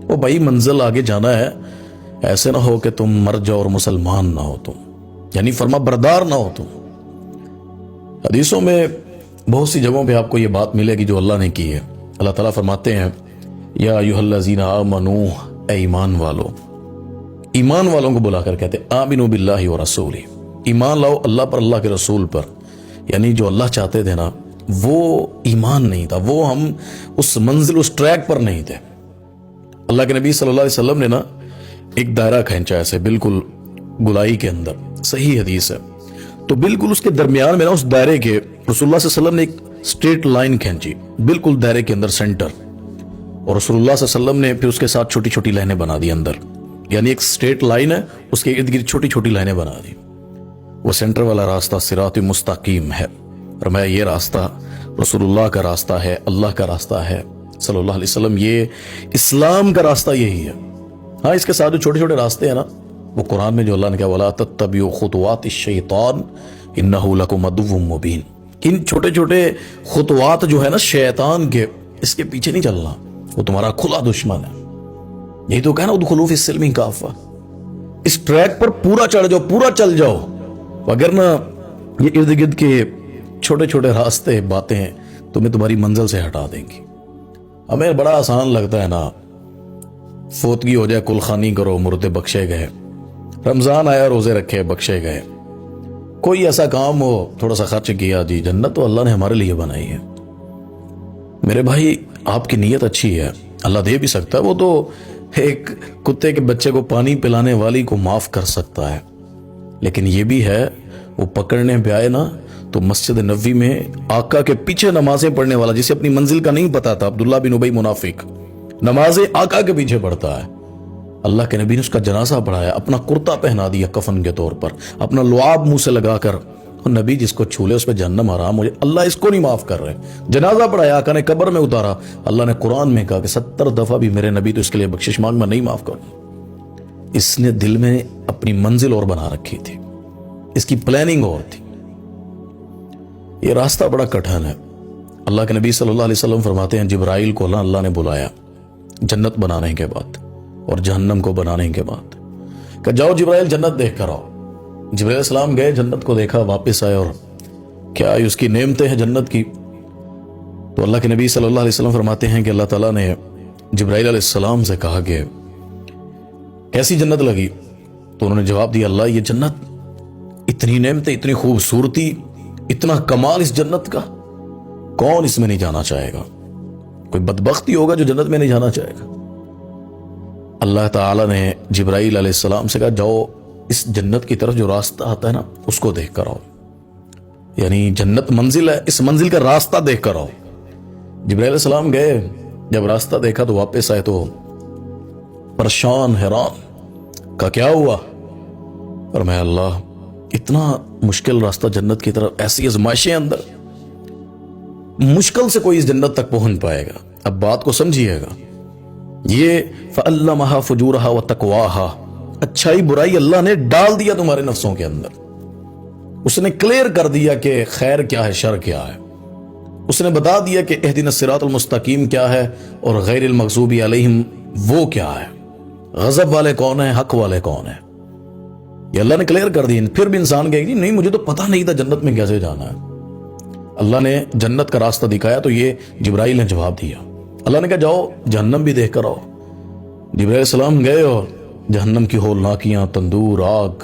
وہ بھائی منزل آگے جانا ہے، ایسے نہ ہو کہ تم مر جاؤ اور مسلمان نہ ہو تم، یعنی فرما بردار نہ ہو تم۔ حدیثوں میں بہت سی جگہوں پہ آپ کو یہ بات ملے گی جو اللہ نے کی ہے۔ اللہ تعالیٰ فرماتے ہیں یا ایھا الذین آمنوا، اے ایمان والو، ایمان والوں کو بلا کر کہتے ہیں آمنوا باللہ ورسولہ، ایمان لاؤ اللہ پر، اللہ کے رسول پر، یعنی جو اللہ چاہتے تھے نا وہ ایمان نہیں تھا، وہ ہم اس منزل اس ٹریک پر نہیں تھے۔ اللہ کے نبی صلی اللہ علیہ وسلم نے نا ایک دائرہ کھینچا ایسے بالکل گلائی کے اندر، صحیح حدیث ہے، تو بالکل اس کے درمیان میں نا اس دائرے کے رسول اللہ صلی اللہ علیہ وسلم نے ایک اسٹریٹ لائن کھینچی بالکل دائرے کے اندر سینٹر، اور رسول اللہ صلی اللہ علیہ وسلم نے پھر اس کے ساتھ چھوٹی چھوٹی لائنیں بنا دی اندر، یعنی ایک اسٹریٹ لائن ہے اس کے ارد گرد چھوٹی چھوٹی لائنیں بنا دی۔ وہ سینٹر والا راستہ صراط مستقیم ہے، فرمایا یہ راستہ رسول اللہ کا راستہ ہے، اللہ کا راستہ ہے صلی اللہ علیہ وسلم، یہ اسلام کا راستہ یہی ہے۔ ہاں اس کے ساتھ جو چھوٹے چھوٹے راستے ہیں نا، وہ قرآن میں جو اللہ نے کہا وَلَا تَتَّبِعُوا خُطُوَاتِ الشَّيْطَانِ إِنَّهُ لَكُمْ عَدُوٌّ مُّبِينٌ، ان چھوٹے چھوٹے خطوات جو ہے نا شیطان کے، اس کے پیچھے نہیں چلنا، وہ تمہارا کھلا دشمن ہے۔ یہی تو کہنا ادخلوا فی السلم کافہ، اس ٹریک پر پورا چڑھ جاؤ، پورا چل جاؤ، وگرنہ یہ ارد گرد کے چھوٹے چھوٹے راستے باتیں تمہیں تمہاری منزل سے ہٹا دیں گی۔ ہمیں بڑا آسان لگتا ہے نا، فوتگی ہو جائے کل خانی کرو مردے بخشے گئے، رمضان آیا روزے رکھے بخشے گئے، کوئی ایسا کام ہو تھوڑا سا خرچ کیا، جی جنت تو اللہ نے ہمارے لیے بنائی ہے۔ میرے بھائی آپ کی نیت اچھی ہے، اللہ دے بھی سکتا ہے، وہ تو ایک کتے کے بچے کو پانی پلانے والی کو معاف کر سکتا ہے، لیکن یہ بھی ہے وہ پکڑنے پہ آئے نا تو مسجد نبوی میں آقا کے پیچھے نمازیں پڑھنے والا، جسے اپنی منزل کا نہیں پتا تھا، عبداللہ بن ابی منافق، نمازیں آقا کے پیچھے پڑھتا ہے، اللہ کے نبی نے اس کا جنازہ پڑھایا، اپنا کرتا پہنا دیا کفن کے طور پر، اپنا لعاب منہ سے لگا کر، اور نبی جس کو چھولے اس پہ جہنم حرام ہو جائے، اللہ اس کو نہیں معاف کر رہے، جنازہ پڑھایا، آقا نے قبر میں اتارا، اللہ نے قرآن میں کہا کہ 70 دفعہ بھی میرے نبی تو اس کے لیے بخشش مانگ، میں نہیں معاف کروں۔ اس نے دل میں اپنی منزل اور بنا رکھی تھی، اس کی پلاننگ اور تھی۔ یہ راستہ بڑا کٹھن ہے۔ اللہ کے نبی صلی اللہ علیہ وسلم فرماتے ہیں جبرائیل کو اللہ نے بلایا جنت بنانے کے بعد اور جہنم کو بنانے کے بعد، کہ جاؤ جبرائیل جنت دیکھ کر آؤ۔ جبرائیل السلام گئے، جنت کو دیکھا، واپس آئے، اور کیا اس کی نعمتیں ہیں جنت کی۔ تو اللہ کے نبی صلی اللہ علیہ وسلم فرماتے ہیں کہ اللہ تعالیٰ نے جبرائیل علیہ السلام سے کہا کہ کیسی جنت لگی؟ تو انہوں نے جواب دیا اللہ یہ جنت، اتنی نعمتیں، اتنی خوبصورتی، اتنا کمال اس جنت کا، کون اس میں نہیں جانا چاہے گا؟ کوئی بدبختی ہوگا جو جنت میں نہیں جانا چاہے گا۔ اللہ تعالیٰ نے جبرائیل علیہ السلام سے کہا جاؤ اس جنت کی طرف جو راستہ آتا ہے نا اس کو دیکھ کر آؤ، یعنی جنت منزل ہے، اس منزل کا راستہ دیکھ کر آؤ۔ جبرائیل علیہ السلام گئے، جب راستہ دیکھا تو واپس آئے تو پریشان حیران، کا کیا ہوا؟ فرمایا اللہ اتنا مشکل راستہ جنت کی طرف، ایسی ازمائشیں اندر، مشکل سے کوئی اس جنت تک پہنچ پائے گا۔ اب بات کو سمجھیے گا، یہ فَأَلَّمَهَا فُجُورَهَا وَتَقْوَاهَا، اچھائی برائی اللہ نے ڈال دیا تمہارے نفسوں کے اندر، اس نے کلیئر کر دیا کہ خیر کیا ہے، شر کیا ہے، اس نے بتا دیا کہ اہدنا الصراط المستقیم کیا ہے اور غیر المغضوب علیہم وہ کیا ہے، غضب والے کون ہیں، حق والے کون ہیں، یہ اللہ نے کلیئر کر دی۔ پھر بھی انسان کہے گی نہیں مجھے تو پتہ نہیں تھا جنت میں کیسے جانا ہے۔ اللہ نے جنت کا راستہ دکھایا تو یہ جبرائیل نے جواب دیا۔ اللہ نے کہا جاؤ جہنم بھی دیکھ کر آؤ۔ جبرائیل السلام گئے اور جہنم کی ہولناکیاں، تندور، آگ،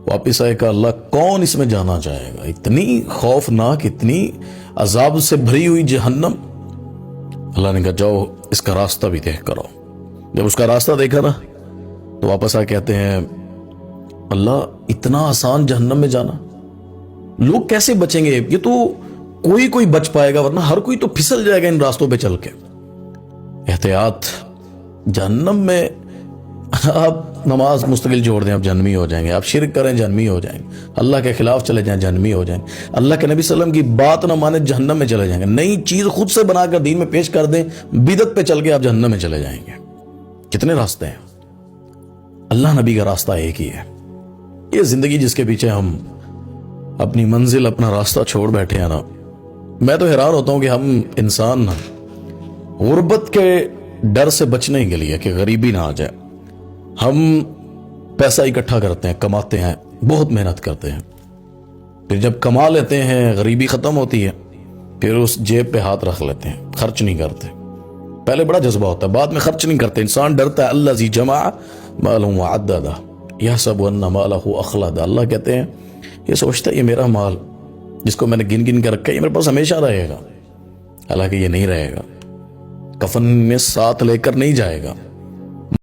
واپس آئے کہ اللہ کون اس میں جانا چاہے گا؟ اتنی خوفناک، اتنی عذاب سے بھری ہوئی جہنم۔ اللہ نے کہا جاؤ اس کا راستہ بھی دیکھ کر آؤ۔ جب اس کا راستہ دیکھا نا تو واپس آ کہتے ہیں اللہ اتنا آسان جہنم میں جانا، لوگ کیسے بچیں گے؟ یہ تو کوئی بچ پائے گا، ورنہ ہر کوئی تو پھسل جائے گا ان راستوں پہ چل کے۔ احتیاط، جہنم میں آپ نماز مستقل چھوڑ دیں آپ جہنمی ہو جائیں گے، آپ شرک کریں جہنمی ہو جائیں گے، اللہ کے خلاف چلے جائیں جہنمی ہو جائیں گے، اللہ کے نبی صلی اللہ علیہ وسلم کی بات نہ مانے جہنم میں چلے جائیں گے، نئی چیز خود سے بنا کر دین میں پیش کر دیں بدعت پہ چل کے آپ جہنم میں چلے جائیں گے۔ کتنے راستے ہیں، اللہ نبی کا راستہ ایک ہی ہے۔ یہ زندگی جس کے پیچھے ہم اپنی منزل، اپنا راستہ چھوڑ بیٹھے ہیں نا، میں تو حیران ہوتا ہوں کہ ہم انسان غربت کے ڈر سے بچنے کے لیے کہ غریبی نہ آ جائے ہم پیسہ اکٹھا کرتے ہیں، کماتے ہیں، بہت محنت کرتے ہیں، پھر جب کما لیتے ہیں غریبی ختم ہوتی ہے پھر اس جیب پہ ہاتھ رکھ لیتے ہیں، خرچ نہیں کرتے۔ پہلے بڑا جذبہ ہوتا ہے، بعد میں خرچ نہیں کرتے۔ انسان ڈرتا ہے الذی جمع مالہ وعددہ یحسب ان مالہ اخلدہ، اللہ کہتے ہیں یہ سوچتا ہے یہ میرا مال جس کو میں نے گن گن کے رکھا ہے یہ میرے پاس ہمیشہ رہے گا، حالانکہ یہ نہیں رہے گا، کفن میں ساتھ لے کر نہیں جائے گا۔